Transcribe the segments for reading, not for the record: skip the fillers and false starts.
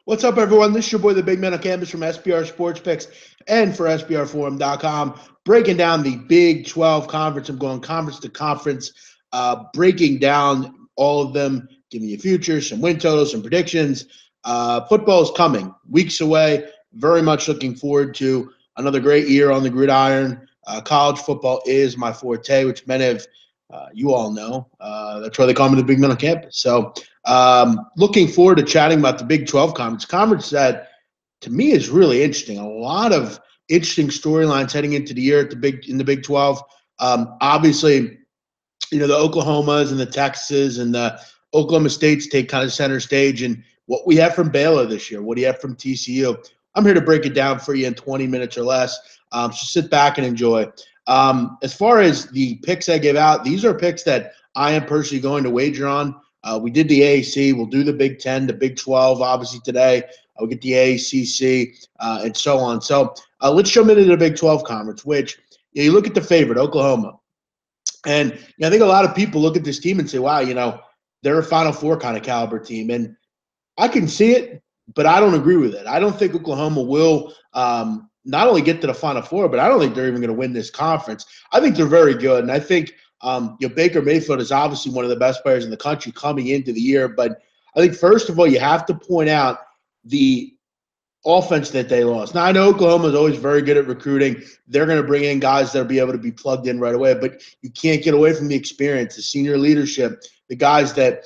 What's up, everyone? This is your boy, the Big Man on Campus from SBR Sports Picks and for SBRForum.com, breaking down the Big 12 conference. I'm going conference to conference, breaking down all of them, giving you futures, some win totals, some predictions. Football is coming, weeks away. Very much looking forward to another great year on the gridiron. College football is my forte, which many of you all know. That's why they call me the Big Man on Campus. So, looking forward to chatting about the Big 12 conference that to me is really interesting. A lot of interesting storylines heading into the year in the Big 12. Obviously, the Oklahomas and the Texas and the Oklahoma States take kind of center stage. And what we have from Baylor this year, what do you have from TCU? I'm here to break it down for you in 20 minutes or less. So sit back and enjoy. As far as the picks I give out, these are picks that I am personally going to wager on. We did the AAC. We'll do the Big 10, the Big 12, obviously, today. We'll get the AACC and so on. So let's jump into the Big 12 conference, which you look at the favorite, Oklahoma. And I think a lot of people look at this team and say, wow, they're a Final Four kind of caliber team. And I can see it, but I don't agree with it. I don't think Oklahoma will not only get to the Final Four, but I don't think they're even going to win this conference. I think they're very good. And I think Baker Mayfield is obviously one of the best players in the country coming into the year. But I think, first of all, you have to point out the offense that they lost. Now, I know Oklahoma is always very good at recruiting. They're going to bring in guys that'll be able to be plugged in right away, but you can't get away from the experience, the senior leadership, the guys that,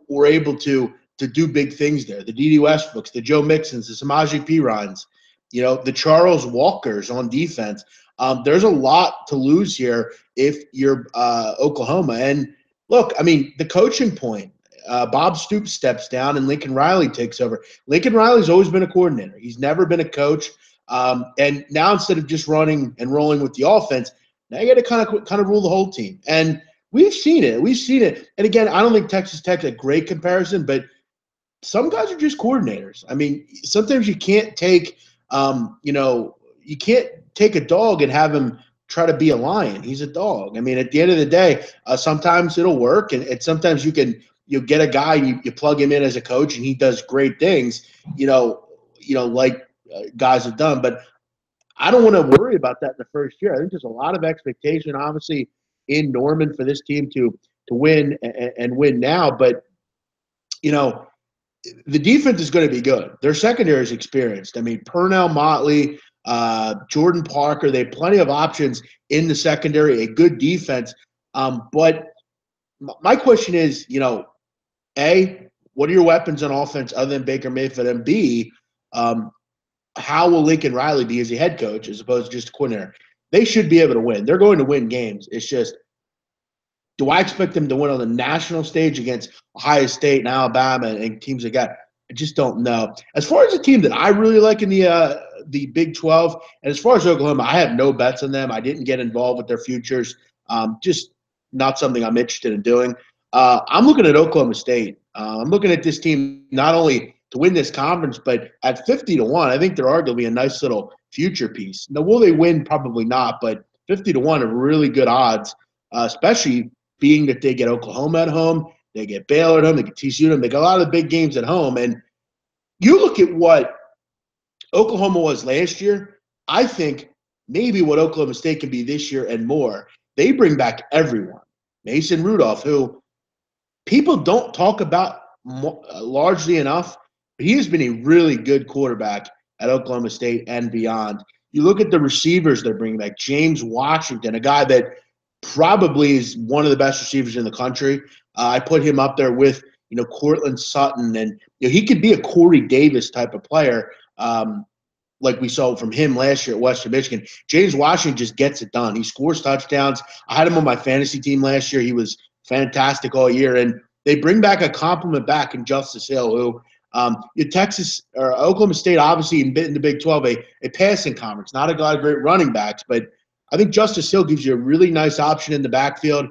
were able to do big things there, the D.D. Westbrooks, the Joe Mixons, the Samaje Perines, the Charles Walkers on defense. There's a lot to lose here if you're Oklahoma. And look, the coaching point, Bob Stoops steps down and Lincoln Riley takes over. Lincoln Riley's always been a coordinator. He's never been a coach. And now instead of just running and rolling with the offense, now you got to kind of rule the whole team. And we've seen it. And again, I don't think Texas Tech's a great comparison, but some guys are just coordinators. Sometimes you can't take, you can't take a dog and have him try to be a lion. He's a dog. At the end of the day, sometimes it'll work, and sometimes you get a guy, you plug him in as a coach, and he does great things, like guys have done. But I don't want to worry about that in the first year. I think there's a lot of expectation, obviously, in Norman for this team to win and win now. But, the defense is going to be good. Their secondary is experienced. Purnell Motley, Jordan Parker, they have plenty of options in the secondary, a good defense. But my question is, A, what are your weapons on offense other than Baker Mayfield? And B, how will Lincoln Riley be as a head coach as opposed to just a coordinator? They should be able to win. They're going to win games. It's just, do I expect them to win on the national stage against Ohio State and Alabama and teams like that? I just don't know. As far as a team that I really like in the Big 12, and as far as Oklahoma, I have no bets on them. I didn't get involved with their futures. Just not something I'm interested in doing. I'm looking at Oklahoma State. I'm looking at this team not only to win this conference, but at 50-1, I think they're arguably a nice little future piece. Now, will they win? Probably not, but 50-1 are really good odds, especially being that they get Oklahoma at home, they get Baylor at home, they get TCU at home, they get a lot of the big games at home. And you look at what Oklahoma was last year, I think maybe what Oklahoma State can be this year and more. They bring back everyone. Mason Rudolph, who people don't talk about largely enough, but he has been a really good quarterback at Oklahoma State and beyond. You look at the receivers they're bringing back. James Washington, a guy that probably is one of the best receivers in the country. I put him up there with, Cortland Sutton, and he could be a Corey Davis type of player, like we saw from him last year at Western Michigan. James Washington just gets it done. He scores touchdowns. I had him on my fantasy team last year. He was fantastic all year, and they bring back a compliment back in Justice Hill, who Texas or Oklahoma State, obviously in the Big 12, a passing conference, not a lot of great running backs, but I think Justice Hill gives you a really nice option in the backfield.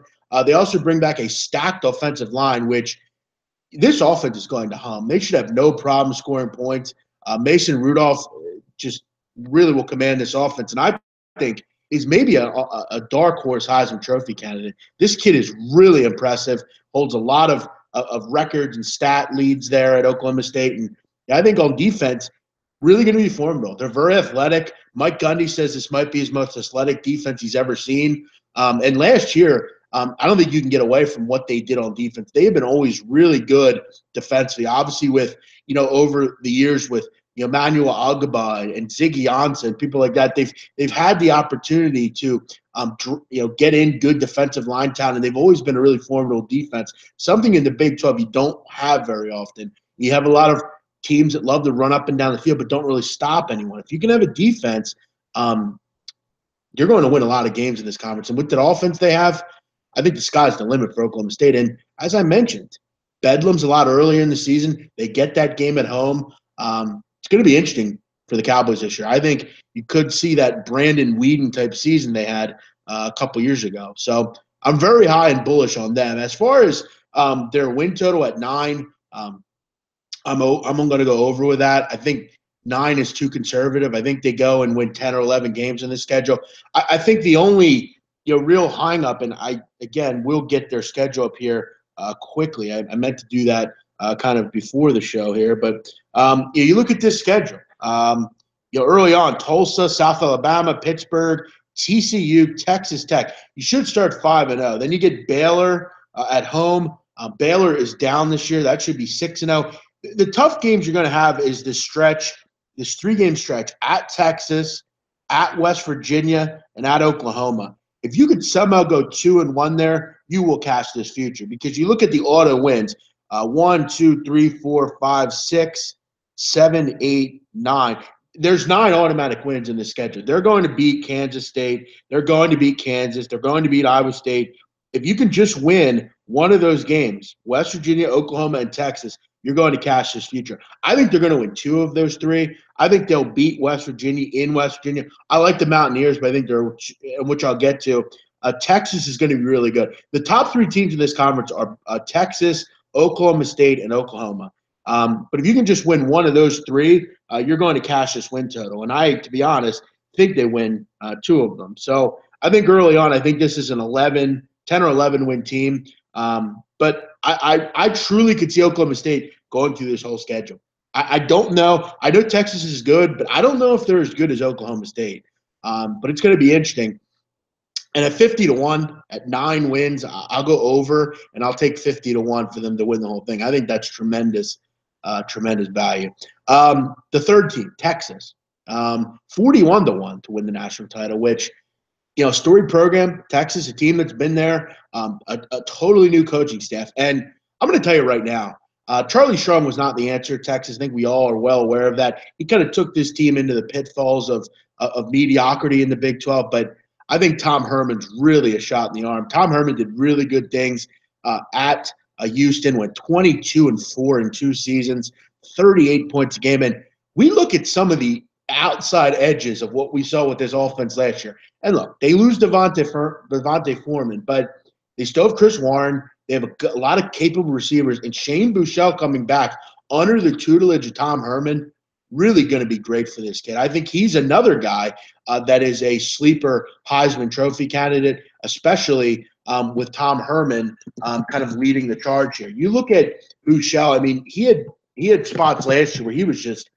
They also bring back a stacked offensive line, which this offense is going to hum. They should have no problem scoring points. Mason Rudolph just really will command this offense, and I think is maybe a dark horse Heisman Trophy candidate. This kid is really impressive, holds a lot of records and stat leads there at Oklahoma State, and Yeah, I think on defense, really going to be formidable. They're very athletic. Mike Gundy says this might be his most athletic defense he's ever seen. And last year, I don't think you can get away from what they did on defense. They have been always really good defensively. Obviously, with over the years with Manuel Agaba and Ziggy Ansah, people like that, they've had the opportunity to get in good defensive line talent, and they've always been a really formidable defense. Something in the Big 12 you don't have very often. You have a lot of teams that love to run up and down the field but don't really stop anyone. If you can have a defense, you're going to win a lot of games in this conference. And with the offense they have, I think the sky's the limit for Oklahoma State. And as I mentioned, Bedlam's a lot earlier in the season. They get that game at home. It's going to be interesting for the Cowboys this year. I think you could see that Brandon Weeden type season they had a couple years ago. So I'm very high and bullish on them. As far as their win total at 9, I'm going to go over with that. I think 9 is too conservative. I think they go and win 10 or 11 games in the schedule. I think the only real hang up, and we'll get their schedule up here quickly. I meant to do that kind of before the show here, but you look at this schedule. Early on, Tulsa, South Alabama, Pittsburgh, TCU, Texas Tech. You should start 5-0. Then you get Baylor at home. Baylor is down this year. That should be 6-0. The tough games you're going to have is this 3-game stretch at Texas, at West Virginia, and at Oklahoma. If you could somehow go 2-1 there, you will cash this future, because you look at the auto wins, 1, 2, 3, 4, 5, 6, 7, 8, 9. There's 9 automatic wins in the schedule. They're going to beat Kansas State. They're going to beat Kansas. They're going to beat Iowa State. If you can just win one of those games, West Virginia, Oklahoma, and Texas, you're going to cash this future. I think they're going to win 2 of those 3. I think they'll beat West Virginia in West Virginia. I like the Mountaineers, but I think they're, which I'll get to. Texas is going to be really good. The top 3 teams in this conference are Texas, Oklahoma State, and Oklahoma. But if you can just win one of those 3, you're going to cash this win total. And I, to be honest, think they win 2 of them. So I think early on, I think this is an 10 or 11 win team. But I truly could see Oklahoma State going through this whole schedule. I don't know. I know Texas is good, but I don't know if they're as good as Oklahoma State. But it's going to be interesting. And at 50-1, at 9 wins, I'll go over, and I'll take 50-1 for them to win the whole thing. I think that's tremendous value. The third team, Texas, 41-1 to win the national title, which, storied program, Texas, a team that's been there, a totally new coaching staff. And I'm going to tell you right now, Charlie Strong was not the answer at Texas. I think we all are well aware of that. He kind of took this team into the pitfalls of mediocrity in the Big 12, but I think Tom Herman's really a shot in the arm. Tom Herman did really good things at Houston, went 22-4 in 2 seasons, 38 points a game. And we look at some of the outside edges of what we saw with this offense last year. And look, they lose Devontae Foreman, but they still have Chris Warren. They have a lot of capable receivers. And Shane Buechele coming back under the tutelage of Tom Herman, really going to be great for this kid. I think he's another guy that is a sleeper Heisman Trophy candidate, especially with Tom Herman kind of leading the charge here. You look at Buechele. I mean, he had spots last year where he was just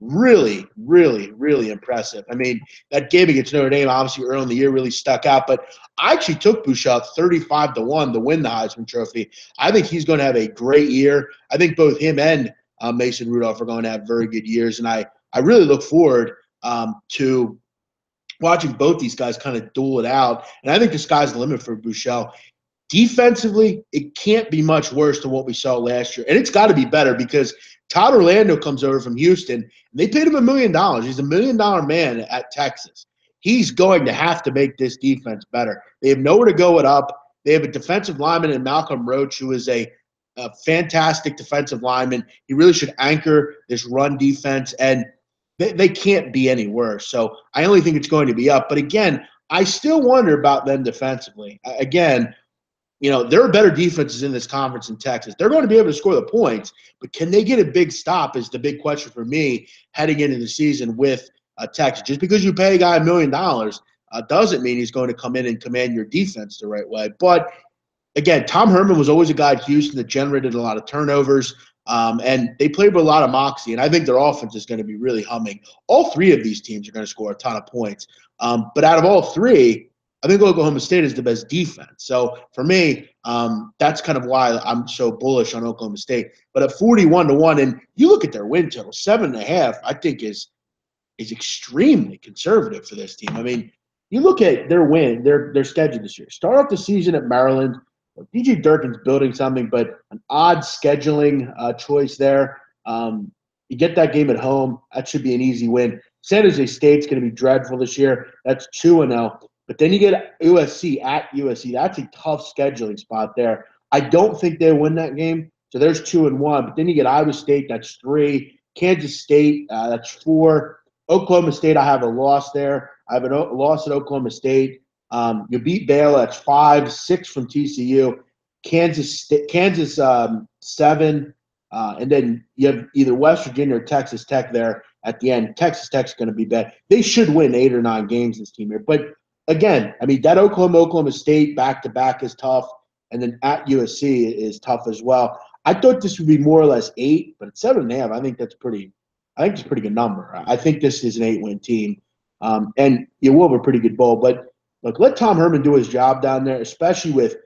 really, really, really impressive. I mean, that game against Notre Dame, obviously early in the year, really stuck out. But I actually took Buechele 35-1 to win the Heisman Trophy. I think he's going to have a great year. I think both him and Mason Rudolph are going to have very good years. And I really look forward to watching both these guys kind of duel it out. And I think the sky's the limit for Buechele. Defensively, it can't be much worse than what we saw last year. And it's got to be better, because Todd Orlando comes over from Houston, and they paid him $1 million. He's $1 million man at Texas. He's going to have to make this defense better. They have nowhere to go it up. They have a defensive lineman in Malcolm Roach, who is a fantastic defensive lineman. He really should anchor this run defense, and they can't be any worse. So I only think it's going to be up. But, again, I still wonder about them defensively. Again, there are better defenses in this conference in Texas. They're going to be able to score the points, but can they get a big stop is the big question for me heading into the season with Texas. Just because you pay a guy $1 million doesn't mean he's going to come in and command your defense the right way. But, again, Tom Herman was always a guy at Houston that generated a lot of turnovers. And they play with a lot of moxie, and I think their offense is going to be really humming. All three of these teams are going to score a ton of points. But out of all three, I think Oklahoma State is the best defense. So for me, that's kind of why I'm so bullish on Oklahoma State. But at 41-1, and you look at their win total, 7.5, I think is extremely conservative for this team. I mean, you look at their schedule this year. Start off the season at Maryland. DJ Durkin's building something, but an odd scheduling choice there. You get that game at home. That should be an easy win. San Jose State's going to be dreadful this year. That's 2-0. But then you get USC at USC. That's a tough scheduling spot there. I don't think they'll win that game. So there's 2-1. But then you get Iowa State. That's 3. Kansas State. That's 4. Oklahoma State, I have a loss there. I have a loss at Oklahoma State. You beat Baylor. That's 5. 6 from TCU. Kansas 7. And then you have either West Virginia or Texas Tech there at the end. Texas Tech's going to be bad. They should win 8 or 9 games this team here. But, again, I mean, that Oklahoma State back-to-back is tough. And then at USC is tough as well. I thought this would be more or less 8, but at 7.5, I think that's pretty it's a pretty good number. I think this is an 8-win team. And you will have a pretty good bowl. But, look, let Tom Herman do his job down there, especially with,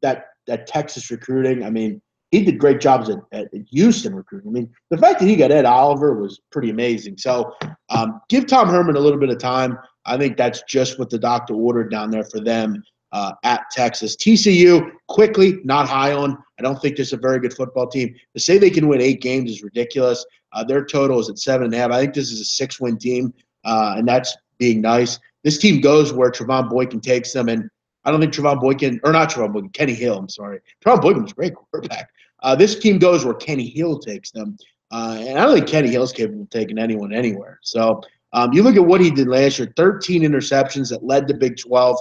that Texas recruiting. I mean, he did great jobs at Houston recruiting. I mean, the fact that he got Ed Oliver was pretty amazing. So give Tom Herman a little bit of time. I think that's just what the doctor ordered down there for them at Texas. TCU, quickly, not high on. I don't think this is a very good football team. To say they can win 8 games is ridiculous. Their total is at 7.5. I think this is a 6-win team, and that's being nice. This team goes where Trevon Boykin takes them, and I don't think Kenny Hill, I'm sorry. Trevon Boykin was a great quarterback. This team goes where Kenny Hill takes them, and I don't think Kenny Hill's capable of taking anyone anywhere. So you look at what he did last year, 13 interceptions that led the Big 12,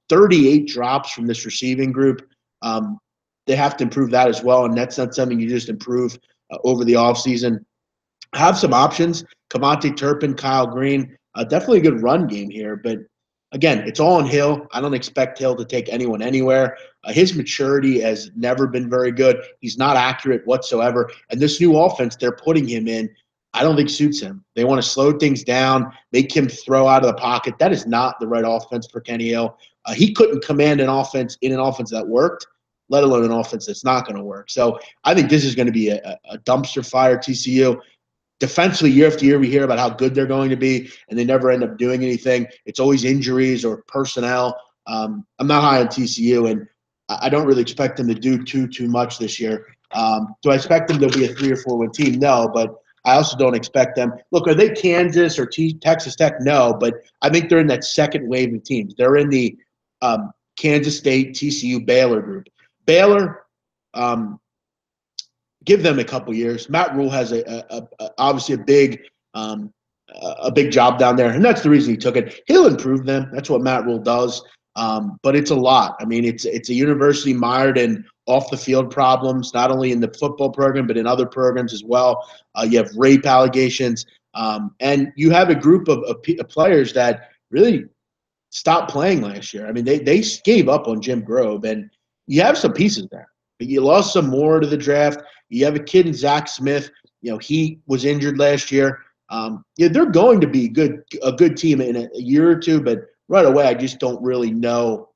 38 drops from this receiving group. They have to improve that as well, and that's not something you just improve over the offseason. Have some options. Kamonte Turpin, Kyle Green, definitely a good run game here. But, again, it's all on Hill. I don't expect Hill to take anyone anywhere. His maturity has never been very good. He's not accurate whatsoever. And this new offense they're putting him in, I don't think suits him. They want to slow things down, make him throw out of the pocket. That is not the right offense for Kenny Hill. He couldn't command an offense that worked, let alone an offense that's not going to work. So I think this is going to be a dumpster fire, TCU. Defensively, year after year, we hear about how good they're going to be, and they never end up doing anything. It's always injuries or personnel. I'm not high on TCU, and I don't really expect them to do too much this year. Do I expect them to be a 3 or 4 win team? No, but I also don't expect them. Look, are they Kansas or Texas Tech? No, but I think they're in that second wave of teams. They're in the Kansas State, TCU, Baylor group. Baylor, give them a couple years. Matt Rule has obviously a big job down there, and that's the reason he took it. He'll improve them. That's what Matt Rule does. But it's a lot. I mean, it's a university mired in off-the-field problems, not only in the football program but in other programs as well. You have rape allegations, and you have a group of players that really stopped playing last year. I mean, they gave up on Jim Grove, and you have some pieces there. But you lost some more to the draft. You have a kid in Zach Smith. He was injured last year. They're going to be a good team in a year or two, but right away I just don't really know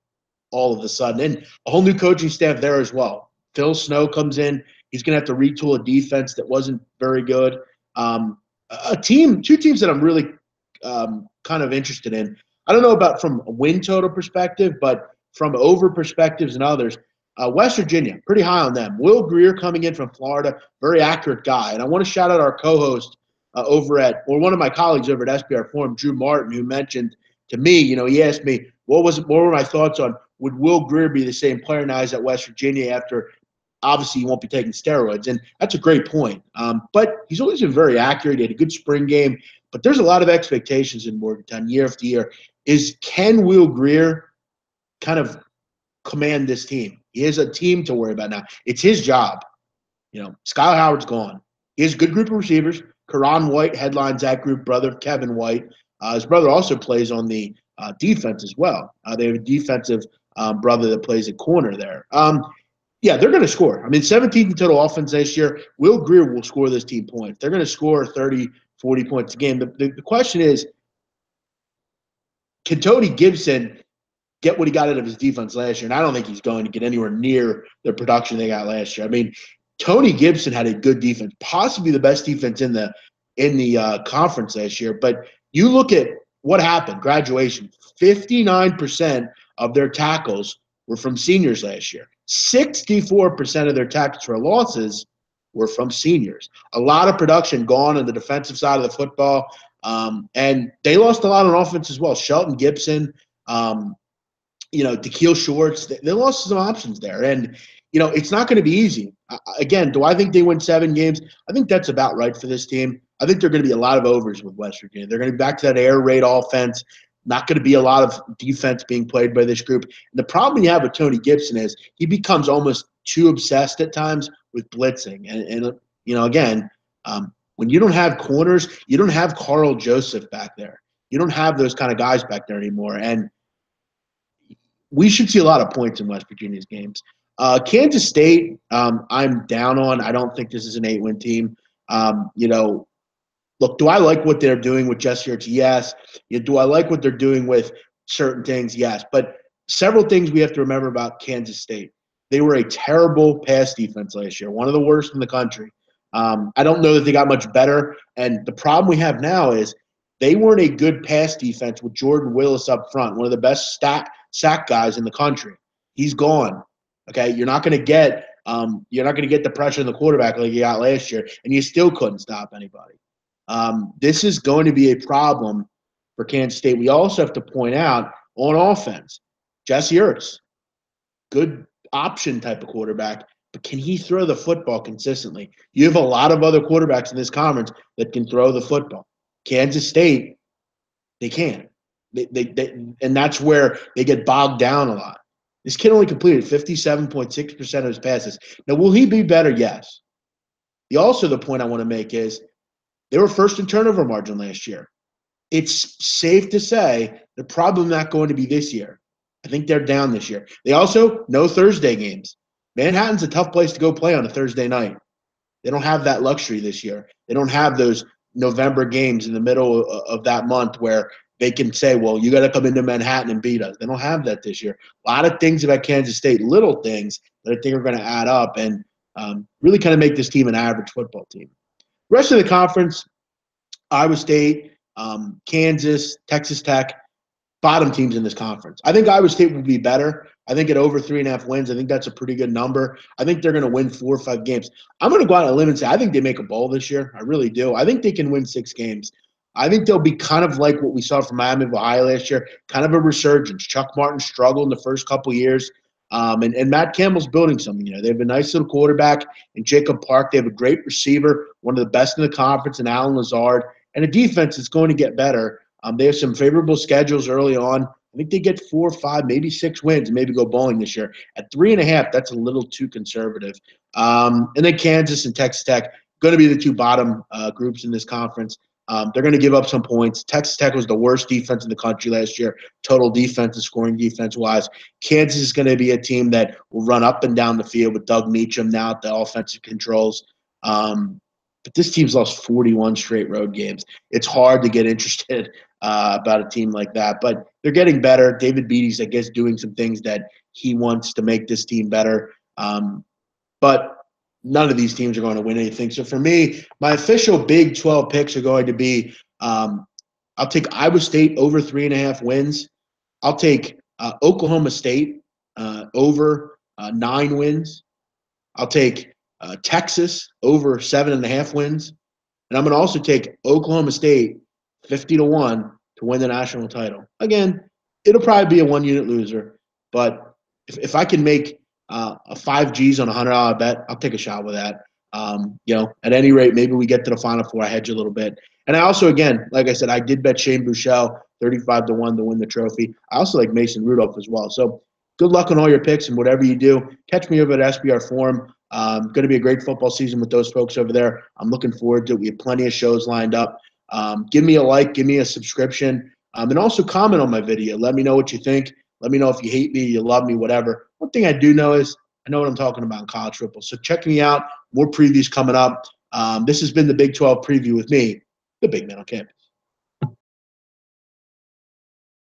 all of a sudden. And a whole new coaching staff there as well. Phil Snow comes in. He's going to have to retool a defense that wasn't very good. Two teams that I'm really kind of interested in. I don't know about from a win total perspective, but from over perspectives and others, West Virginia, pretty high on them. Will Greer coming in from Florida, very accurate guy. And I want to shout out our co-host one of my colleagues over at SBR Forum, Drew Martin, who mentioned to me, he asked me, what were my thoughts on would Will Greer be the same player now he's at West Virginia after obviously he won't be taking steroids? And that's a great point. But he's always been very accurate. He had a good spring game. But there's a lot of expectations in Morgantown year after year. Can Will Greer kind of command this team? He has a team to worry about now. It's his job. Skylar Howard's gone. He has a good group of receivers. Karan White headlines that group, brother of Kevin White. His brother also plays on the defense as well. They have a defensive brother that plays at corner there. Yeah, they're going to score. I mean, 17th in total offense this year. Will Greer will score this team points. They're going to score 30, 40 points a game. The question is, can Tony Gibson get what he got out of his defense last year? And I don't think he's going to get anywhere near the production they got last year. I mean, Tony Gibson had a good defense, possibly the best defense in the conference last year. But you look at what happened, graduation, 59% of their tackles were from seniors last year. 64% of their tackles for losses were from seniors. A lot of production gone on the defensive side of the football. And they lost a lot on offense as well. Shelton Gibson, Da'Keel Shorts, they lost some options there. And, it's not going to be easy. Again, do I think they win 7 games? I think that's about right for this team. I think there are going to be a lot of overs with West Virginia. They're going to be back to that air raid offense. Not going to be a lot of defense being played by this group. And the problem you have with Tony Gibson is he becomes almost too obsessed at times with blitzing. And again, when you don't have corners, you don't have Carl Joseph back there. You don't have those kind of guys back there anymore. And we should see a lot of points in West Virginia's games. Kansas State, I'm down on. I don't think this is an 8-win team. Look, do I like what they're doing with Jesse Ertz? Yes. Do I like what they're doing with certain things? Yes. But several things we have to remember about Kansas State. They were a terrible pass defense last year, one of the worst in the country. I don't know that they got much better. And the problem we have now is they weren't a good pass defense with Jordan Willis up front, one of the best sack guys in the country. He's gone. Okay, you're not going to get the pressure on the quarterback like you got last year, and you still couldn't stop anybody. This is going to be a problem for Kansas State. We also have to point out on offense, Jesse Ertz, good option type of quarterback, but can he throw the football consistently? You have a lot of other quarterbacks in this conference that can throw the football. Kansas State, they can't. And that's where they get bogged down a lot. This kid only completed 57.6% of his passes. Now, will he be better? Yes. The point I want to make is they were first in turnover margin last year. It's safe to say they're probably not going to be this year. I think they're down this year. They also no Thursday games. Manhattan's a tough place to go play on a Thursday night. They don't have that luxury this year. They don't have those November games in the middle of that month where they can say, well, you got to come into Manhattan and beat us. They don't have that this year. A lot of things about Kansas State, little things that I think are going to add up and really kind of make this team an average football team. Rest of the conference, Iowa State, Kansas, Texas Tech, bottom teams in this conference. I think Iowa State will be better. I think at over 3.5 wins, I think that's a pretty good number. I think they're going to win 4 or 5 games. I'm going to go out on a limb and say I think they make a bowl this year. I really do. I think they can win 6 games. I think they'll be kind of like what we saw from Miami of Ohio last year, kind of a resurgence. Chuck Martin struggled in the first couple years, and Matt Campbell's building something. They have a nice little quarterback in Jacob Park. They have a great receiver, one of the best in the conference, in Alan Lazard, and a defense that's going to get better. They have some favorable schedules early on. I think they get 4 or 5, maybe 6 wins, and maybe go bowling this year. At 3.5, that's a little too conservative. And then Kansas and Texas Tech going to be the 2 bottom groups in this conference. They're going to give up some points. Texas Tech was the worst defense in the country last year, total defense and scoring defense-wise. Kansas is going to be a team that will run up and down the field with Doug Meacham now at the offensive controls. But this team's lost 41 straight road games. It's hard to get interested about a team like that. But they're getting better. David Beaty's, I guess, doing some things that he wants to make this team better. But none of these teams are going to win anything. So for me, my official Big 12 picks are going to be I'll take Iowa State over 3.5 wins. I'll take Oklahoma State over 9 wins. I'll take Texas over 7.5 wins. And I'm going to also take Oklahoma State 50-1 to win the national title. Again, it'll probably be a 1-unit loser. But if I can make a 5 G's on a $100 bet, I'll take a shot with that. At any rate, maybe we get to the Final Four. I hedge a little bit. And I also, again, like I said, I did bet Shane Buechele 35-1 to win the trophy. I also like Mason Rudolph as well. So good luck on all your picks and whatever you do. Catch me over at SBR Forum. Going to be a great football season with those folks over there. I'm looking forward to it. We have plenty of shows lined up. Give me a like, give me a subscription, and also comment on my video. Let me know what you think. Let me know if you hate me, you love me, whatever. One thing I do know is I know what I'm talking about in college football. So check me out. More previews coming up. This has been the Big 12 preview with me, the Big Man on Campus.